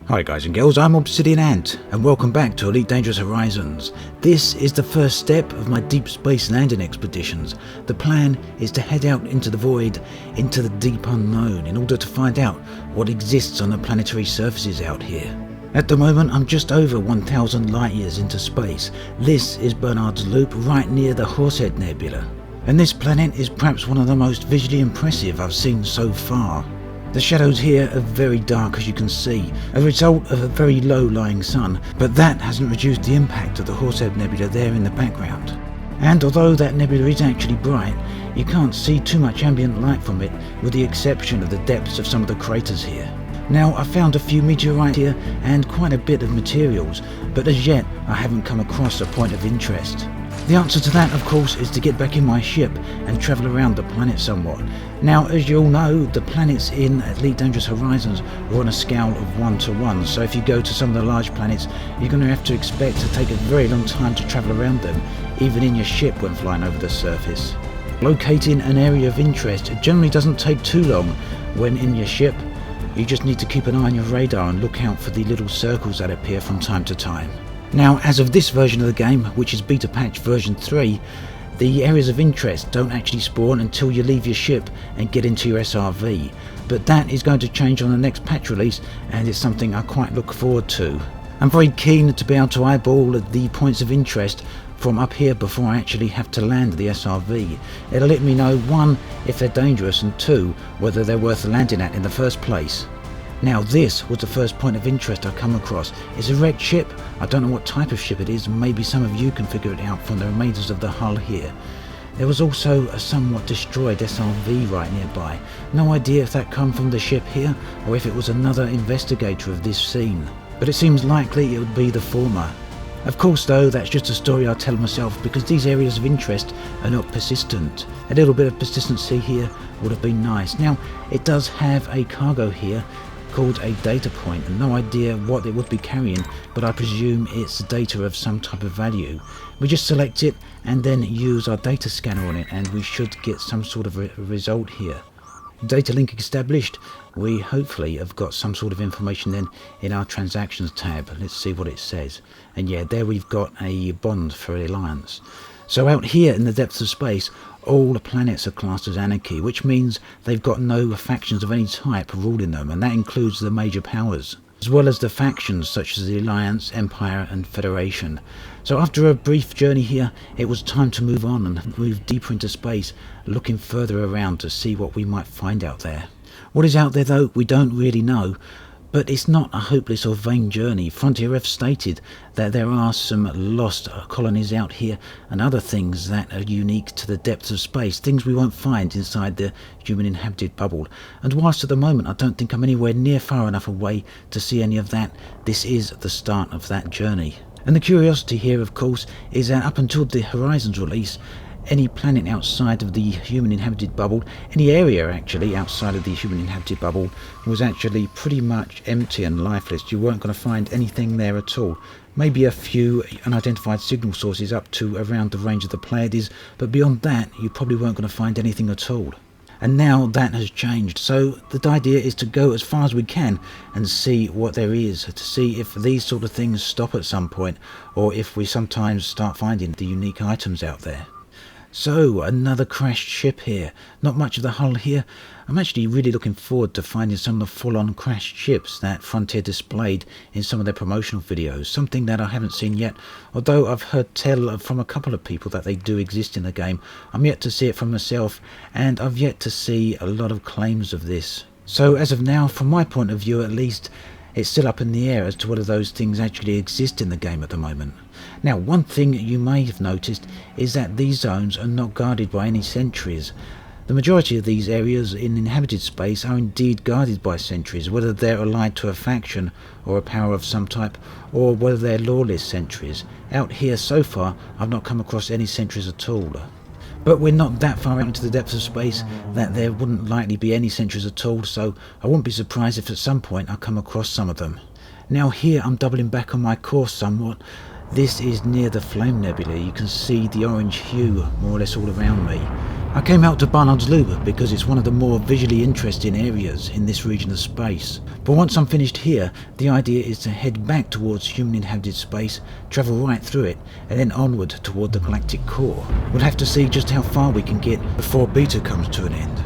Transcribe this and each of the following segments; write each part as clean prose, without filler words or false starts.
Hi guys and girls, I'm Obsidian Ant and welcome back to Elite Dangerous Horizons. This is the first step of my deep space landing expeditions. The plan is to head out into the void, into the deep unknown, in order to find out what exists on the planetary surfaces out here. At the moment I'm just over 1,000 light years into space. This is Barnard's Loop, right near the Horsehead Nebula. And this planet is perhaps one of the most visually impressive I've seen so far. The shadows here are very dark, as you can see, a result of a very low-lying sun, but that hasn't reduced the impact of the Horsehead Nebula there in the background. And although that nebula is actually bright, you can't see too much ambient light from it, with the exception of the depths of some of the craters here. Now, I found a few meteorites here and quite a bit of materials, but as yet I haven't come across a point of interest. The answer to that, of course, is to get back in my ship and travel around the planet somewhat. Now, as you all know, the planets in Elite Dangerous Horizons are on a scale of 1 to 1, so if you go to some of the large planets, you're going to have to expect to take a very long time to travel around them, even in your ship when flying over the surface. Locating an area of interest generally doesn't take too long when in your ship. You just need to keep an eye on your radar and look out for the little circles that appear from time to time. Now, as of this version of the game, which is beta patch version 3, the areas of interest don't actually spawn until you leave your ship and get into your SRV, but that is going to change on the next patch release, and it's something I quite look forward to. I'm very keen to be able to eyeball the points of interest from up here before I actually have to land the SRV. It'll let me know, 1, if they're dangerous, and 2, whether they're worth landing at in the first place. Now, this was the first point of interest I come across. It's a wrecked ship. I don't know what type of ship it is, and maybe some of you can figure it out from the remainders of the hull here. There was also a somewhat destroyed SRV right nearby. No idea if that come from the ship here, or if it was another investigator of this scene. But it seems likely it would be the former. Of course though, that's just a story I tell myself, because these areas of interest are not persistent. A little bit of persistency here would have been nice. Now, it does have a cargo here, called a data point, and no idea what it would be carrying, but I presume it's data of some type of value. We just select it and then use our data scanner on it, and we should get some sort of result here. Data link established. We hopefully have got some sort of information then in our transactions tab. Let's see what it says. And yeah, there we've got a bond for alliance. So out here in the depths of space, all the planets are classed as anarchy, which means they've got no factions of any type ruling them, and that includes the major powers, as well as the factions such as the Alliance, Empire and Federation. So after a brief journey here, it was time to move on and move deeper into space, looking further around to see what we might find out there. What is out there though, we don't really know. But it's not a hopeless or vain journey. Frontier F stated that there are some lost colonies out here and other things that are unique to the depths of space, things we won't find inside the human inhabited bubble. And whilst at the moment I don't think I'm anywhere near far enough away to see any of that, this is the start of that journey. And the curiosity here, of course, is that up until the Horizons release, any planet outside of the human inhabited bubble, any area actually outside of the human inhabited bubble, was actually pretty much empty and lifeless. You weren't going to find anything there at all. Maybe a few unidentified signal sources up to around the range of the Pleiades, but beyond that you probably weren't going to find anything at all. And now that has changed, so the idea is to go as far as we can and see what there is, to see if these sort of things stop at some point, or if we sometimes start finding the unique items out there. So, another crashed ship here. Not much of the hull here. I'm actually really looking forward to finding some of the full-on crashed ships that Frontier displayed in some of their promotional videos. Something that I haven't seen yet, although I've heard tell from a couple of people that they do exist in the game. I'm yet to see it for myself, and I've yet to see a lot of claims of this. So, as of now, from my point of view at least, it's still up in the air as to whether those things actually exist in the game at the moment. Now, one thing you may have noticed is that these zones are not guarded by any sentries. The majority of these areas in inhabited space are indeed guarded by sentries, whether they're allied to a faction or a power of some type, or whether they're lawless sentries. Out here so far, I've not come across any sentries at all. But we're not that far out into the depths of space that there wouldn't likely be any sentries at all, so I wouldn't be surprised if at some point I come across some of them. Now here I'm doubling back on my course somewhat. This is near the Flame Nebula. You can see the orange hue more or less all around me. I came out to Barnard's Loop because it's one of the more visually interesting areas in this region of space. But once I'm finished here, the idea is to head back towards human inhabited space, travel right through it, and then onward toward the galactic core. We'll have to see just how far we can get before Beta comes to an end.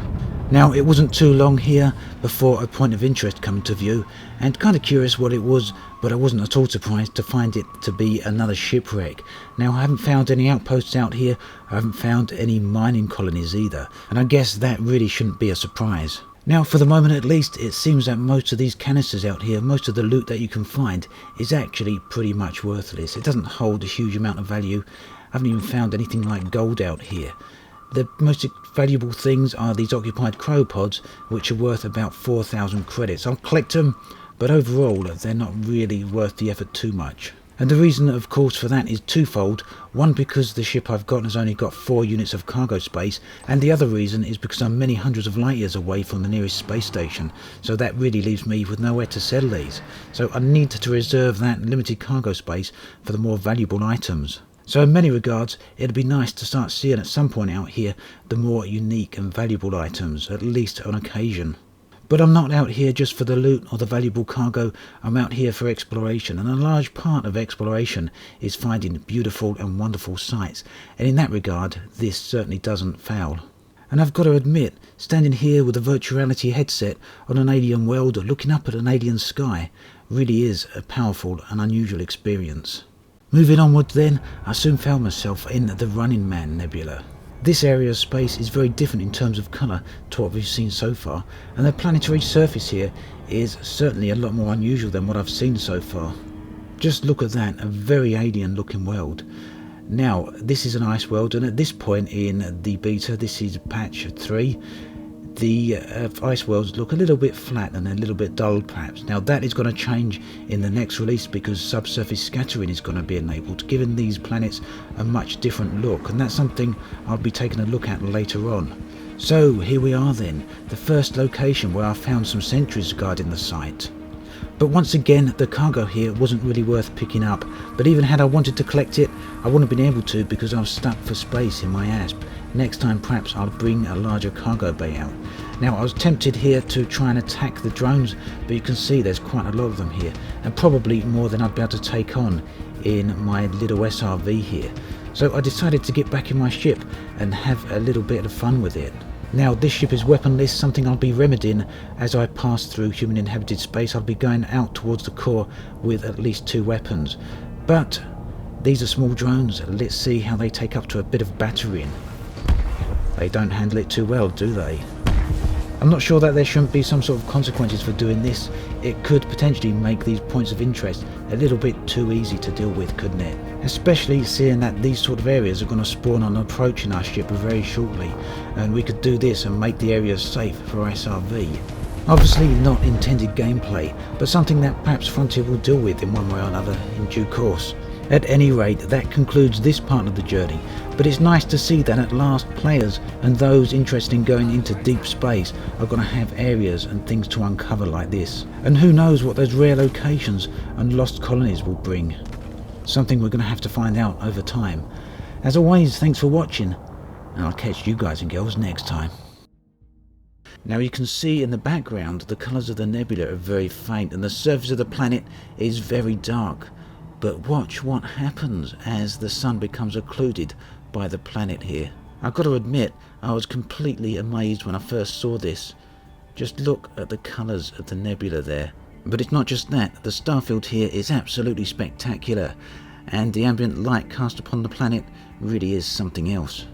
Now, it wasn't too long here before a point of interest came into view, and kind of curious what it was, but I wasn't at all surprised to find it to be another shipwreck. Now, I haven't found any outposts out here, I haven't found any mining colonies either, and I guess that really shouldn't be a surprise. Now, for the moment at least, it seems that most of these canisters out here, most of the loot that you can find, is actually pretty much worthless. It doesn't hold a huge amount of value. I haven't even found anything like gold out here. The most valuable things are these occupied crow pods, which are worth about 4,000 credits. I'll collect them, but overall they're not really worth the effort too much. And the reason, of course, for that is twofold. One, because the ship I've got has only got 4 units of cargo space, and the other reason is because I'm many hundreds of light years away from the nearest space station, so that really leaves me with nowhere to sell these. So I need to reserve that limited cargo space for the more valuable items. So in many regards, it'd be nice to start seeing at some point out here the more unique and valuable items, at least on occasion. But I'm not out here just for the loot or the valuable cargo. I'm out here for exploration, and a large part of exploration is finding beautiful and wonderful sights, and in that regard this certainly doesn't fail. And I've got to admit, standing here with a virtual reality headset on an alien world looking up at an alien sky really is a powerful and unusual experience. Moving onward then, I soon found myself in the Running Man Nebula. This area of space is very different in terms of colour to what we've seen so far, and the planetary surface here is certainly a lot more unusual than what I've seen so far. Just look at that, a very alien looking world. Now, this is an ice world, and at this point in the beta, this is patch 3, the ice worlds look a little bit flat and a little bit dull perhaps. Now that is going to change in the next release because subsurface scattering is going to be enabled, giving these planets a much different look, and that's something I'll be taking a look at later on. So here we are then, the first location where I found some sentries guarding the site. But once again, the cargo here wasn't really worth picking up, but even had I wanted to collect it, I wouldn't have been able to because I was stuck for space in my ASP. Next time perhaps I'll bring a larger cargo bay out. Now I was tempted here to try and attack the drones, but you can see there's quite a lot of them here, and probably more than I'd be able to take on in my little SRV here. So I decided to get back in my ship and have a little bit of fun with it. Now this ship is weaponless, something I'll be remedying as I pass through human inhabited space. I'll be going out towards the core with at least 2 weapons. But these are small drones, let's see how they take up to a bit of battering. They don't handle it too well, do they? I'm not sure that there shouldn't be some sort of consequences for doing this. It could potentially make these points of interest a little bit too easy to deal with, couldn't it? Especially seeing that these sort of areas are going to spawn on approaching our ship very shortly, and we could do this and make the areas safe for SRV. Obviously not intended gameplay, but something that perhaps Frontier will deal with in one way or another in due course. At any rate, that concludes this part of the journey, but it's nice to see that at last players and those interested in going into deep space are going to have areas and things to uncover like this. And who knows what those rare locations and lost colonies will bring. Something we're going to have to find out over time. As always, thanks for watching, and I'll catch you guys and girls next time. Now you can see in the background the colours of the nebula are very faint and the surface of the planet is very dark. But watch what happens as the sun becomes occluded by the planet here. I've got to admit, I was completely amazed when I first saw this. Just look at the colours of the nebula there. But it's not just that, the starfield here is absolutely spectacular, and the ambient light cast upon the planet really is something else.